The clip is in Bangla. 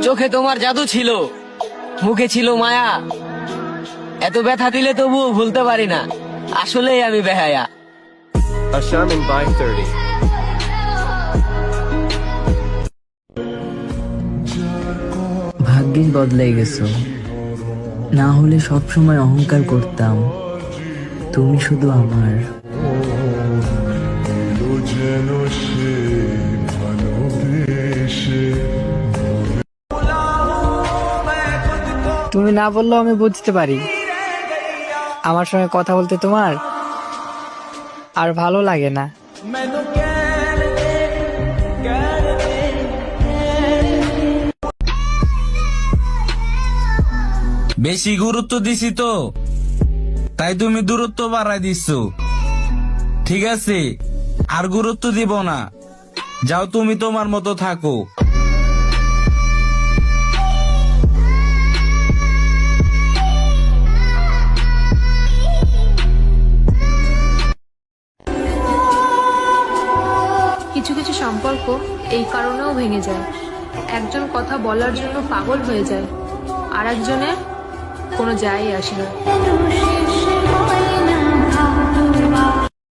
চোখে তোমার জাদু ছিল, মুখে ছিল মায়া, এত ব্যথা দিলে তবুও ভুলতে পারি না, আসলেই আমি বেহায়া। A Sherman by 30. ভাগ্যিস বদলাই গেছো, না হলে সব সময় অহংকার করতাম তুমি শুধু আমার। তুমি না বললেও আমি বুঝতে পারি আমার সঙ্গে কথা বলতে তোমার আর ভালো লাগে না। বেশি গুরুত্ব দিছি তো, তাই তুমি দূরত্ব বাড়াই দিচ্ছ। ঠিক আছে, আর গুরুত্ব দিব না, যাও তুমি তোমার মতো থাকো। কিছু কিছু সম্পর্ক এই কারণেও ভেঙে যায়, একজন কথা বলার জন্য পাগল হয়ে যায়, আর একজনের কোনো যায় আসে না।